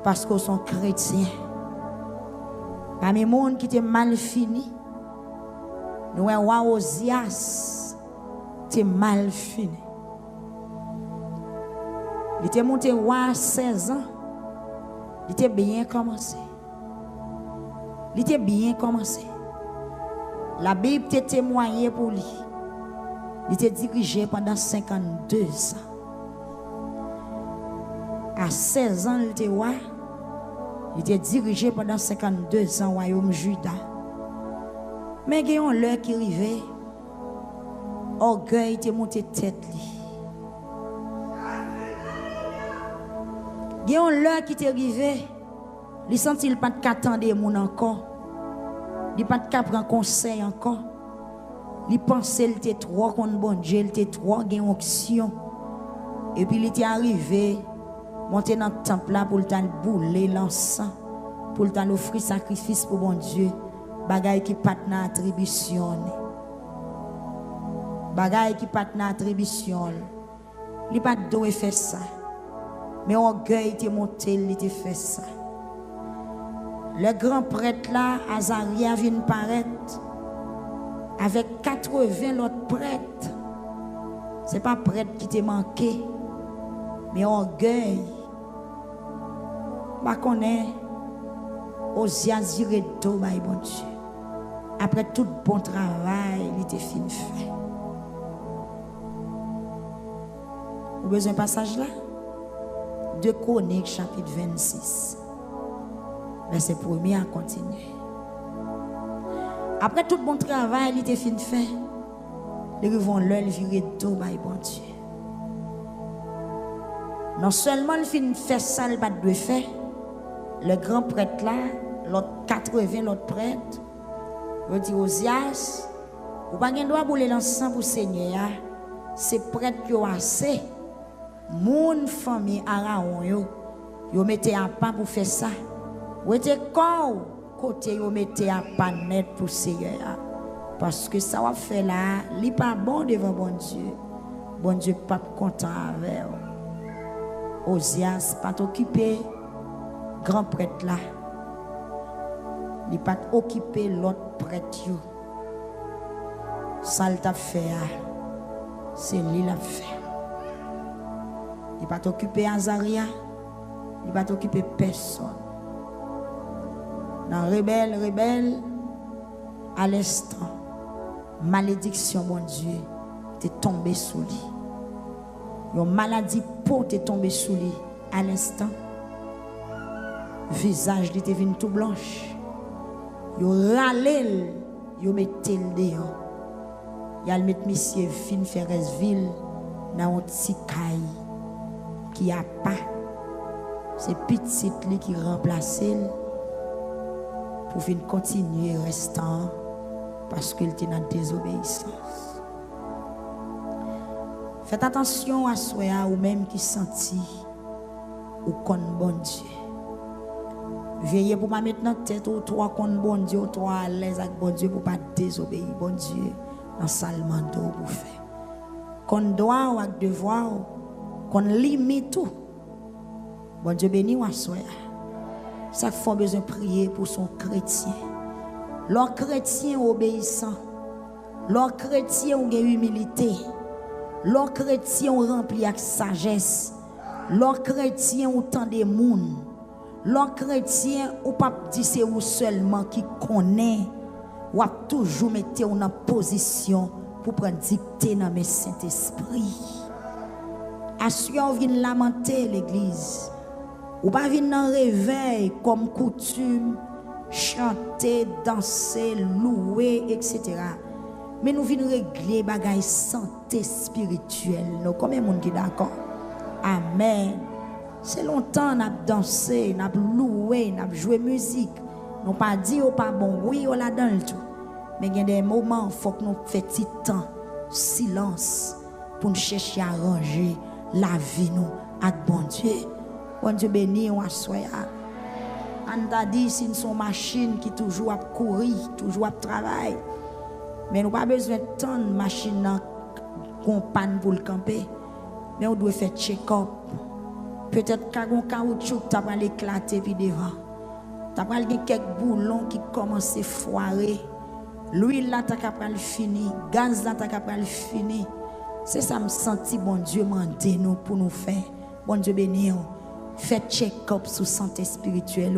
Parce qu'ils sont chrétiens. Parmi les gens qui étaient mal finis, nous avons roi Osias qui mal fini. Il était monté roi à 16 ans. Il était bien commencé. Il était bien commencé. La Bible était témoignée pour lui. Il était dirigé pendant 52 ans. À 16 ans, il était roi. Il était dirigé pendant 52 ans au royaume Juda. Mais il y a l'heure qui arrivait. Orgueil était monté tête. Il y a l'heure qui t'est arrivé, il senti il pas de qu'attendre moun encore. Il pas de qu'à prendre conseil encore. Il pensait il était trop contre bon Dieu, il était trop gain onction. Et puis il était arrivé monter dans le temple là pour le temps bouler l'encens, pour le temps offrir sacrifice pour bon Dieu. Bagay qui pas dans attribution. Bagay qui pas dans attribution. Il pas doué faire ça. Mais orgueil était monté, il était fait ça. Le grand prêtre là, Azaria vient paraître avec 80 autres prêtres. Ce n'est pas prêtre qui t'a manqué, mais orgueil. Je connais Osias Ziredo, bon Dieu. Après tout bon travail, il était fini fait. Vous avez besoin d'un passage là? 2 Chroniques, chapitre 26. Verset 1er à continuer. Après tout bon travail, il était fini fait. Les rivons l'œil viré tout, bon Dieu. Non seulement il finit fait ça, il pas de faire. Le grand prêtre là, l'autre 80 l'autre prêtre, il dit Osias, ou pas gen droit bouler l'encens pour Seigneur. C'est prêtre qui ont assez. Mon famille Araon yo mettez à pas pour faire ça. Ou était côté yo mettez à pas net pour Seigneur. Parce que ça va faire là, li pas bon devant bon Dieu. Bon Dieu pas content avec. Osias pas occupé grand prêtre là. Il pas occupé l'autre prêtre yo. Ça t'a fait, c'est lui l'a fait. Il pas occupé Azaria, il pas occupé personne. Dans rebelle, à l'instant, malédiction, mon Dieu, t'es tombé sous lui. Une maladie pour t'es tombé sous lui à l'instant. Visage était venu tout blanche. Yo râlé, yo metté le dehors. Y a le mettre monsieur fin Ferresville dans un petit caille qui a pas. C'est petit li qui remplace pour venir continuer restant parce qu'il était dans désobéissance. Faites attention à soi ou même qui senti ou kon bon Dieu. Veillez pour pas mettre dans tête ou toi kon bon Dieu, ou toi à l'aise avec bon Dieu pour pas désobéir bon Dieu dans salement pour faire. Kon doit ou avec devoir, kon limite tout. Bon Dieu béni ou à soi. Ça fait besoin de prier pour son chrétien. Leur chrétien obéissant, leur chrétien ont humilité, leur chrétien rempli avec sagesse, leur chrétien ont tant de monde, leur chrétien ou pas dit c'est vous seulement qui connaît, ou a toujours mettre en position pour prendre dictée dans mes Saint-Esprit. Assurez on vient lamenter l'église. Ou pas venir dans réveil comme coutume, chanter, danser, louer, etc. Mais nous venons régler bagaille santé spirituelle. Nous, combien de monde qui d'accord? Amen. C'est longtemps nous avons dansé, nous avons loué, nous avons joué musique. Nous pas dit ou pas bon, oui, on l'a dans le tout. Mais il y a des moments où il faut que nous fassions temps, silence, pour nous chercher à arranger la vie nous avec bon Dieu. Bon Dieu béni, on a soya. On t'a dit, c'est une machine qui toujours a courir, toujours a travailler. Mais nous n'avons pas besoin de tant de machines qu'on panne pour le camper. Mais on doit faire check-up. Peut-être qu'un caoutchouc t'a pas éclaté puis devant. T'as pas quelques boulons qui commencent à foirer. L'huile là t'as pas fini, gaz là t'as pas fini. C'est ça me senti bon Dieu mandé nous pour nous faire. Bon Dieu béni. Faites check-up sur santé spirituelle.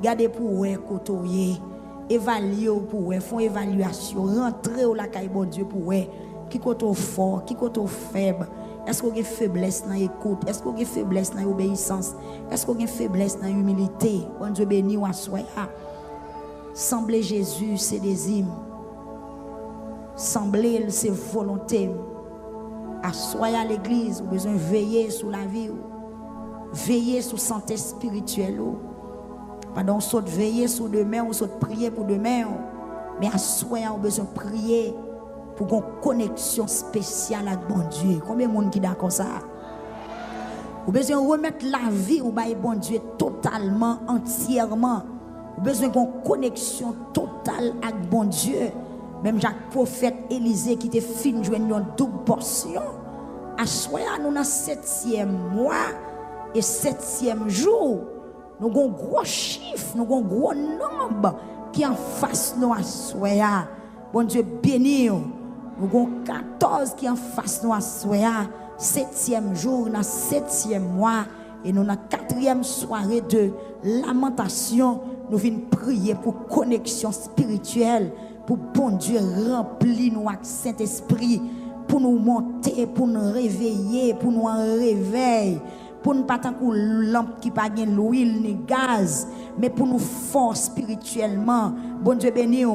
Gardez pour vous côtoyer. Évaluez pour vous. Font évaluation. Rentrez au la caille bon Dieu pour vous. Qui côté fort, qui côté faible. Est-ce que vous avez faiblesse dans l'écoute? Est-ce que vous avez faiblesse dans l'obéissance? Est-ce que vous avez faiblesse dans l'humilité? Bon Dieu béni ou assoya. Sembler Jésus, c'est des hymnes. Sembler, c'est volonté. Assoya l'église, vous avez besoin de veiller sur la vie. veiller sur santé spirituelle. Pendant saute veiller sur demain, ou saute prier pour demain. Mais à soi, on a besoin de prier pour une connexion spéciale avec bon Dieu. Combien de monde qui d'accord ça? Vous avez besoin de remettre la vie au bon Dieu totalement, entièrement. Vous avez besoin d'une connexion totale avec bon Dieu. Même Jacques prophète Élisée qui était fin de jouer une double portion. À soi, nous dans le 7e mois et 7e jour. Nous avons un gros chiffre, nous avons un gros nombre qui en face nous à soi. Bon Dieu béni. Nous avons 14 qui en face nous à soi. 7e jour, dans 7e mois. Et nous, dans la 4e soirée de lamentation, nous venons prier pour connexion spirituelle, pour bon Dieu remplir nous avec Saint-Esprit, pour nous monter, pour nous réveiller, pour nous en réveil, pour nous pas tant que lampe qui pas gain l'huile ni gaz, mais pour nous force spirituellement. Bon Dieu béni,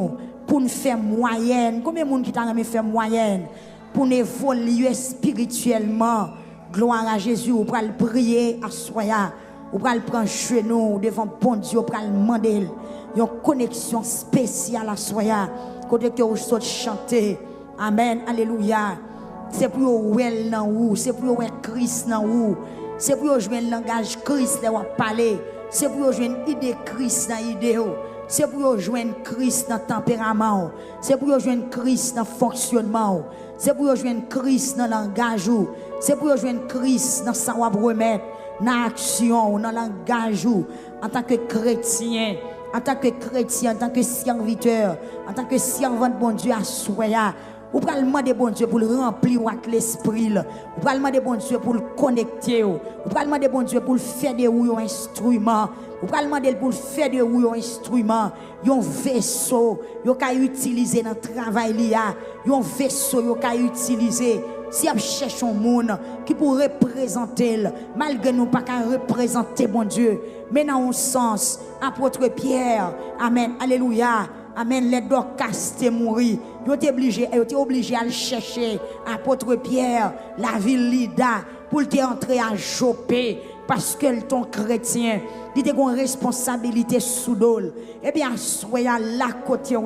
pour nous faire moyenne. Combien de monde qui t'a fait moyenne? Pour nous évoluer spirituellement. Gloire à Jésus, ou pour le prier à soya, ou pour le prendre chez nous devant bon Dieu, pour le demander une connexion spéciale à soya. Côté que vous chanter. Amen, alléluia. C'est pour vous dans vous, c'est pour vous Christ dans vous, c'est pour vous jouer le langage Christ là parler, c'est pour vous jouer une idée Christ dans l'idée, c'est pour vous jouer Christ dans le tempérament, c'est pour vous jouer Christ dans le fonctionnement, c'est pour vous jouer Christ dans le langage, c'est pour vous jouer Christ dans sa remettre, dans l'action, dans le langage, en tant que chrétien. En tant que chrétien, en tant que serviteur, en tant que servant de bon Dieu à soya, ou pas demander bon Dieu pour le remplir avec l'esprit, ou pas demander bon Dieu pour le connecter, ou pas demander bon Dieu pour le faire de ou un instrument, ou pas demander pour le faire de ou un instrument, un vaisseau, yo ka utiliser dans le travail liya, un vaisseau yo ka utiliser. Si on cherche un monde qui pourrait représenter, malgré nous pas qu'à représenter bon Dieu, mais dans un sens, apôtre Pierre, amen, alléluia, amen, les Dorcas te mourir, ils étaient obligés à le chercher, apôtre Pierre, la ville Lida, pour te entrer à Jopé, parce que ton chrétien, il a une responsabilité sous l'eau. Eh bien, soyez là côté,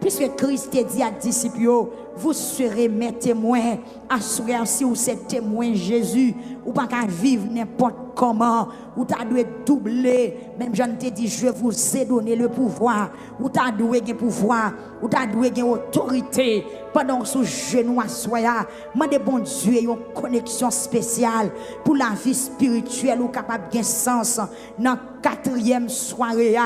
puisque Christ a dit à disciples, vous serez mes témoins. Assurez si vous êtes témoin Jésus, ou pas qu'à vivre n'importe comment, ou t'as dû doubler. Même Jean te dit, je vous ai donné le pouvoir, ou t'as dû gagner pouvoir, ou t'as dû gagner autorité. Pendant sous genou à soya, demandez bon Dieu une connexion spéciale pour la vie spirituelle ou capable de sens dans la 4e soirée.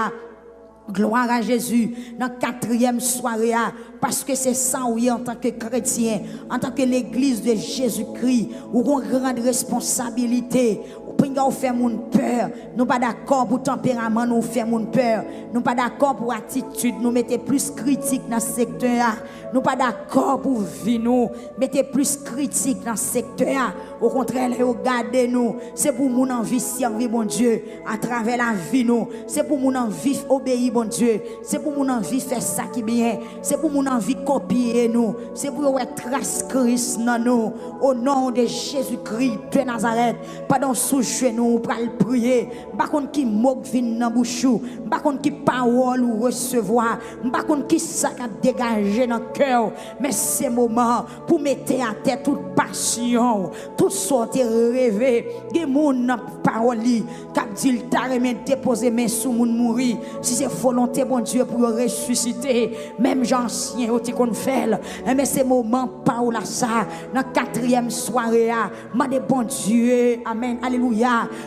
Gloire à Jésus dans la 4e soirée, parce que c'est ça oui en tant que chrétien, en tant que l'église de Jésus-Christ, où on a une grande responsabilité. Nous faire mon peur, nous pas d'accord pour tempérament, nous faire mon peur, nous pas d'accord pour attitude, nous mettez plus critique dans ce secteur, nous pas d'accord pour vie, nous mettez plus critique dans ce secteur. Au contraire, regardez nous, c'est pour mon envie servir bon Dieu à travers la vie nous, c'est pour mon envie obéir bon Dieu, c'est pour mon envie faire ça qui bien, c'est pour mon envie copier nous, c'est pour être trace Christ dans nous, au nom de Jésus-Christ de Nazareth. Pendant sous nous pour le prier, pas contre qui moque vin dans bouche, pas contre qui parole ou recevoir, pas contre qui ça a dégagé dans le cœur, mais c'est moment pour mettre à terre toute passion, toute sorte rêver, des moun dans parole qui dit t'a remet déposer main sous moun mourir, si c'est volonté bon Dieu pour ressusciter, même j'ancien au ti qu'on fait, mais c'est moment parole ça dans 4e soirée, mandé bon Dieu, amen, alléluia,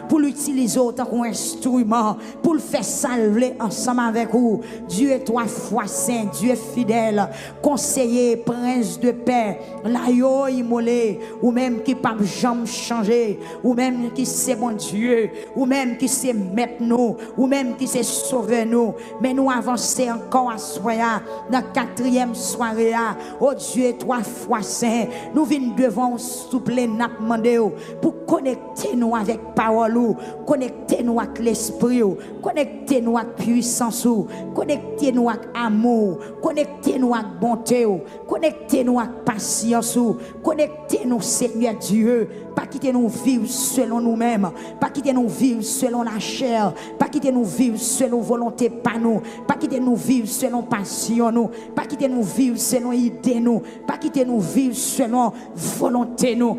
pour l'utiliser autant qu'un instrument, pour le faire salver ensemble avec vous. Dieu est 3 fois saint, Dieu est fidèle, conseiller, prince de paix, l'aïo immolé, ou même qui pas jamais changer, ou même qui c'est bon Dieu, ou même qui sait mettre nous, ou même qui sait sauver nous, mais nous avancer encore à soya, dans 4e soirée, oh Dieu est 3 fois saint, nous venons devant souple n'a demandé pour connecter nous avec avec parole, connectez-nous avec l'esprit, connectez-nous avec puissance, connectez-nous avec amour, connectez-nous avec bonté, connectez-nous avec patience, connectez-nous Seigneur Dieu, pas quitter nous vivre selon nous-mêmes, pas quitter nous vivre selon la chair, pas quitter nous vivre selon volonté pas nous, pas quitter nous vivre selon passion nous, pas quitter nous vivre selon idée nous, pas quitter nous vivre selon volonté nous,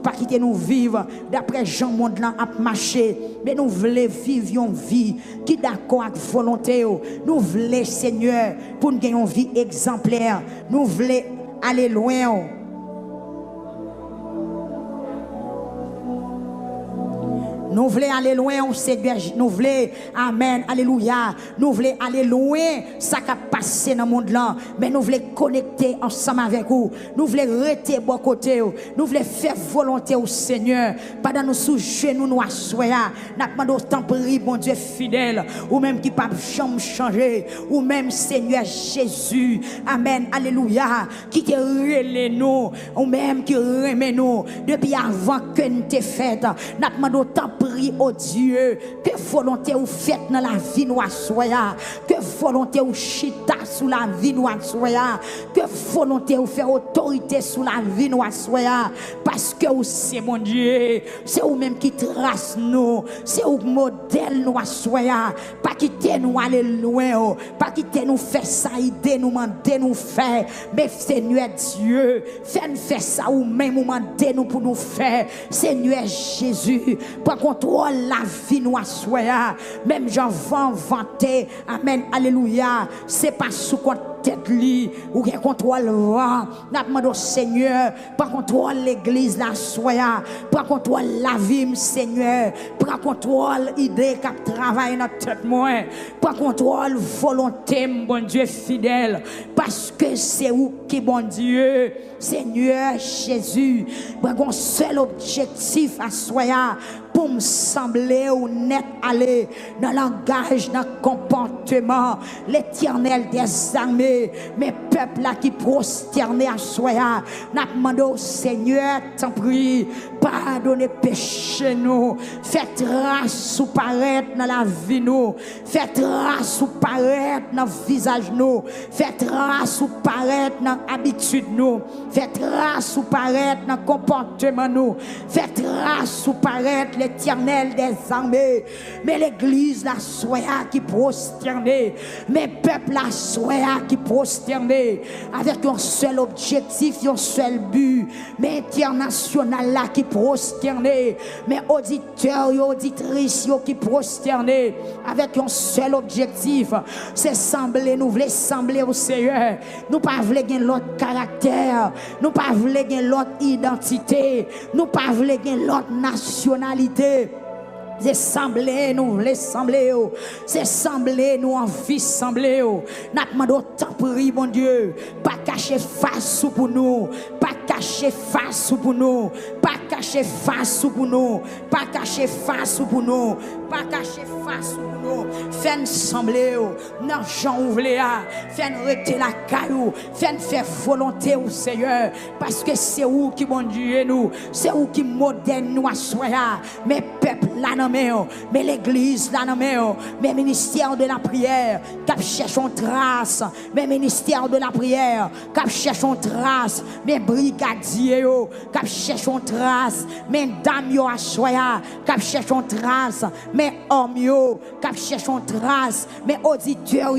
pas quitter nous vivre d'après Jean monde là a marché, mais nous voulons vivre une vie qui d'accord avec volonté, nous voulons Seigneur pour nous gagner une vie exemplaire, nous voulons aller loin. Nous voulons aller loin, Seigneur. Nous voulons, Amen, Alléluia. Nous voulons aller loin, ça qui a passé dans le monde là. Mais nous voulons connecter ensemble avec vous. Nous voulons rester bon côté. Nous voulons faire volonté au Seigneur. Pendant nous sous genoux, nous assoyons. Nous demandons autant prier, bon Dieu fidèle. Ou même qui ne peut jamais changer. Ou même, Seigneur Jésus. Amen, Alléluia. Qui te relève nous. Ou même qui remet nous. Depuis avant que nous t'ai fait. Nous demandons autant prie au Dieu, que volonté ou faites dans la vie nous soya, que volonté ou chita sous la vie nous soya, que volonté ou faire autorité sous la vie nous soya, parce que c'est mon Dieu, c'est vous même qui trace nous, c'est vous modèle nous soya, pas quitter nous aller loin, pas quitter nous faire ça idée nous demander nous faire, mais Seigneur Dieu, fais ça ou même nous demander nous pour nous faire, Seigneur Jésus, pour contrôle la vie nous assoya, même j'en vanter, amen, alléluia, c'est pas sous tête li ou qui contrôle vent, n'a demandé au Seigneur, pas contrôle l'église la soya, pas contrôle la vie Seigneur, pas contrôle idée qui travaille dans tête moi, pas contrôle volonté bon Dieu fidèle, parce que c'est où qui bon Dieu, Seigneur Jésus, pas un seul objectif à soya pour me sembler honnête aller dans le langage, dans le comportement, l'Éternel des armées, mes peuples là qui prosternés à soya, n'a demandé au Seigneur, t'en prie, pardonnez péché nous, faites grâce ou paraître dans la vie nous, faites grâce ou paraître dans le visage nous, faites grâce ou paraître dans l'habitude nous, faites grâce ou paraître dans le comportement nous, faites grâce ou paraître l'Éternel des armées, mais l'église la soya qui prosternée, mes peuples la soya qui prosternée, avec un seul objectif, un seul but, mais international là qui prosternée, mes auditeurs et auditrices qui prosternés, avec un seul objectif, c'est sembler, nous voulons sembler au Seigneur, nous pas voulons gagner l'autre caractère, nous pas voulons gagner l'autre identité, nous pas voulons gagner l'autre nationalité. C'est sembler, nous voulons sembler, c'est sembler, nous envie sembler. Nous demandons tant prier, mon Dieu, pas cacher face pour nous, pas cacher face pour nous, pas cacher face pour nous, pas cacher face pour nous, pas cacher face pour nous. Fais-nous sembler, non, j'en ouvre, fais-nous rester la caillou, fais-nous faire volonté au Seigneur, parce que c'est où qui bon Dieu nous, c'est où qui modèle nous à soi, mes peuples là, mais l'église là, mes ministères de la prière, qui cherchent trace, mes ministères de la prière, qui cherchent trace, mes brigadiers, qui cherchent trace, mes dames à soya, qui cherchent trace, mes hommes, qui cherchent trace, mes auditeurs,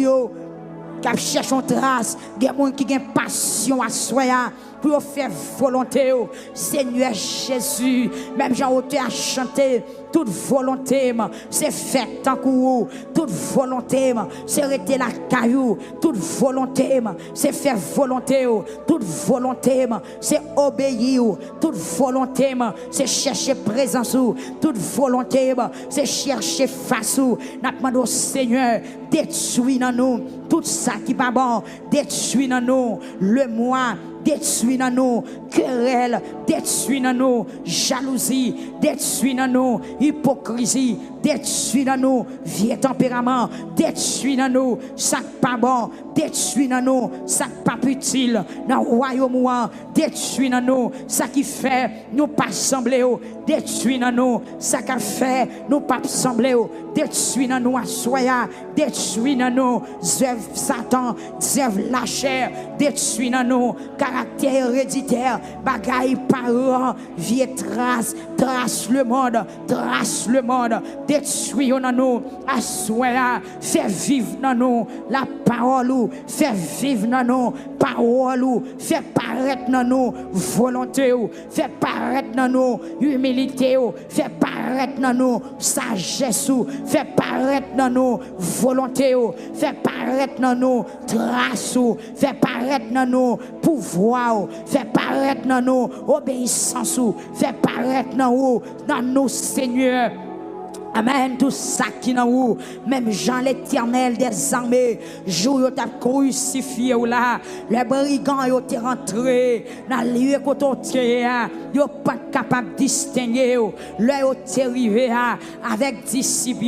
qui cherchent trace, des gens qui ont passion à soya, pour faire volonté, Seigneur Jésus, même Jean-Auté a chanté, toute volonté, c'est fait tant que toute volonté, c'est arrêter la caillou, toute volonté, c'est faire volonté, toute volonté, c'est obéir, toute volonté, c'est chercher présence, toute volonté, c'est chercher face, nous demandons au Seigneur, détruis dans nous, tout ça qui n'est pas bon, détruis dans nous, le moi, détruis dans nous querelle, détruis dans nous jalousie, détruis dans nous hypocrisie, détruis dans nous vieux tempérament, détruis dans nous ça pas bon, détruis dans nous ça pas utile dans le royaume, détruis dans nous ça qui fait nous pas sembler, détruis dans nous ça qui fait nous pas sembler, détruis dans nous assoya, détruis dans nous œuvres Satan, œuvres la chair, détruis dans nous caractère héréditaire, bagaille parents, vieille trace le monde, détruis dans nous assoya, fais vivre dans nous la parole, fais vivre dans nous parole, fais paraître dans nous volonté, fais paraître dans nous humilité, fais paraître dans nous sagesse, fais paraître dans nous volonté, fais paraître dans nous trace, fais paraître dans nous pouvoir, fais paraître dans nous obéissance, fais paraître dans nous Seigneur. Amen, tout ça qui dans vous, même Jean l'Éternel des armées, jour où tu as crucifié ou là, les brigands ont été rentrés dans le lieu où tu es, ils sont pas capables de distinguer, là où tu es arrivé avec disciples,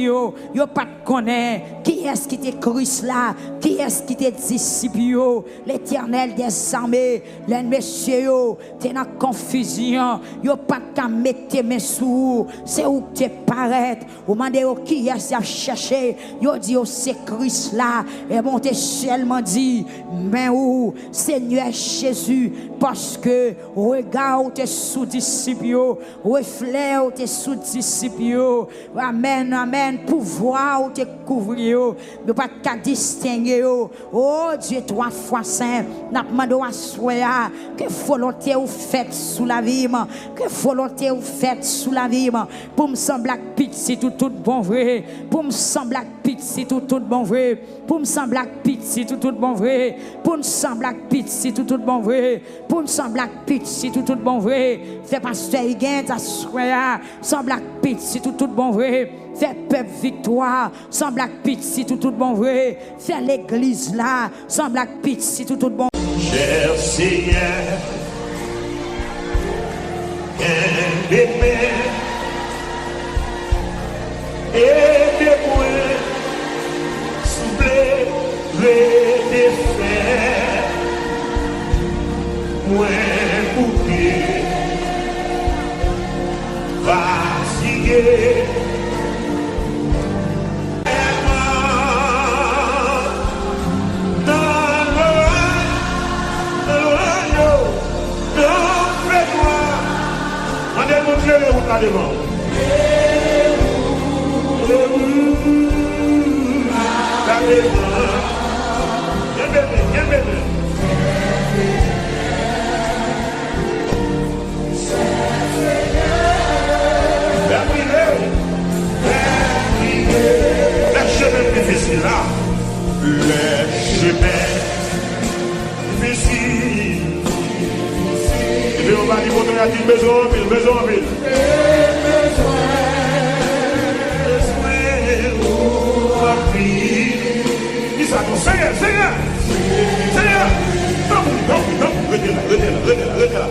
ils sont pas connaître qui est-ce qui t'est Christ là, qui est-ce qui t'est disciple, l'Éternel des armées, les messieurs, tu es dans confusion, ils sont pas qu'à mettre tes mains sous, c'est où tu parais. Ou mandez au qui est-ce à chercher, yo dit au c'est Christ là, et bon t'es seulement dit, mais où Seigneur Jésus, parce que regarde tes sous-disciples, reflet tes sous-disciples, amen, amen, pouvoir te couvrir, ne pas qu'à distinguer, oh Dieu trois fois saint, n'a demandé à soi que volonté ou faite sous la vie, que volonté ou faite sous la vie, pour me sembler petit tout bon vrai, pour me sembler petit tout bon vrai, pour me sembler petit tout bon vrai, pour me sembler petit tout bon vrai, pour me sembler petit tout bon vrai, fait pasteur gain ta soya, semble petit tout bon vrai, fait peuple victoire, semble petit tout bon vrai, fait l'église là, semble petit tout bon. Cher Seigneur, aide-moi. Aidez-moi, soufflez les défaits, moi bouqué, fatigué. Devant. Les chemins difficiles là, les chemins difficiles. Et puis on va dire qu'on a dit besoin en ville. Dis ça, Seigneur. Non, retenez là.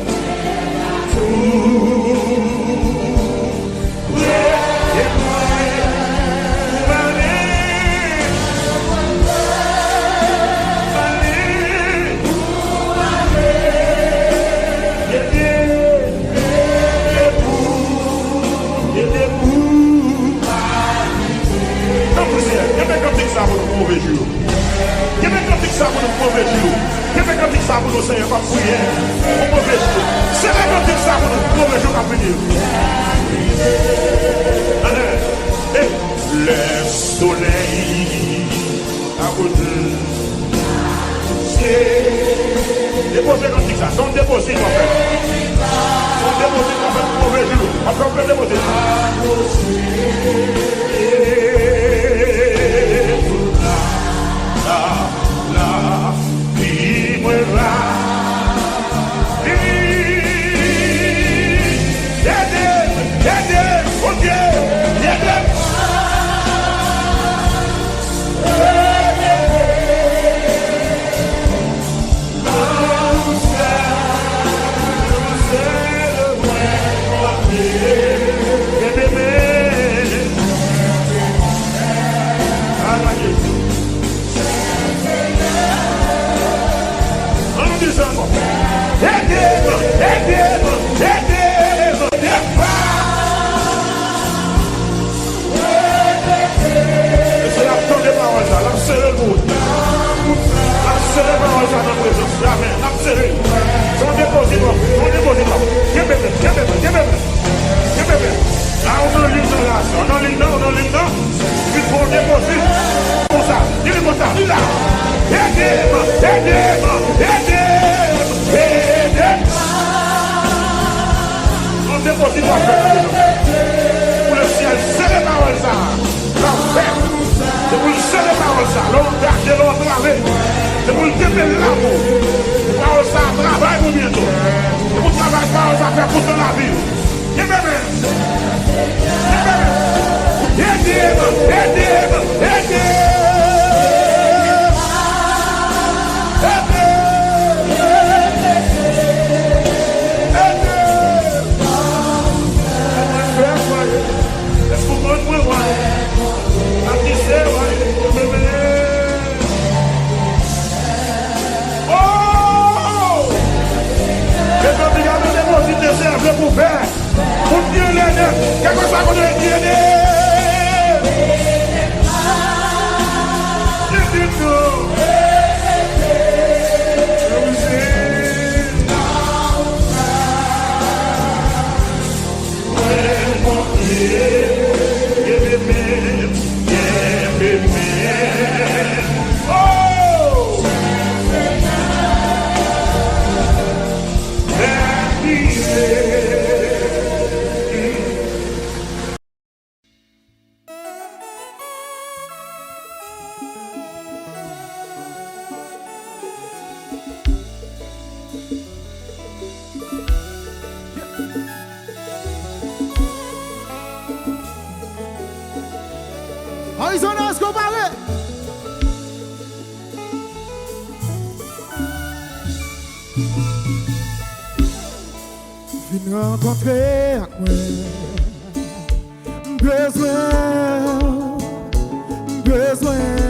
Ça pour le mauvais jour. Qui met comme ça pour le mauvais jour. Qui met comme ça pour le Seigneur pas prier. Au mauvais jour. C'est là comme ça pour le mauvais jour à prier. Et le soleil à côté. Déposez comme ça. Donc déposez en fait. Donc déposez en fait le mauvais jour. Après on peut déposer. On déposit la paix pour le ciel, c'est les paroles ça. La paix, c'est pour le ciel les paroles ça. L'homme garde, l'homme travé. C'est pour le développer l'amour. Les paroles ça travaille pour bientôt. C'est pour travailler paroles ça faire pour ton la vie. Pour faire, pour dire les deux, quelque chose qu'on a dit. Arizona, go parler. Viens rencontrer avec moi. Besoin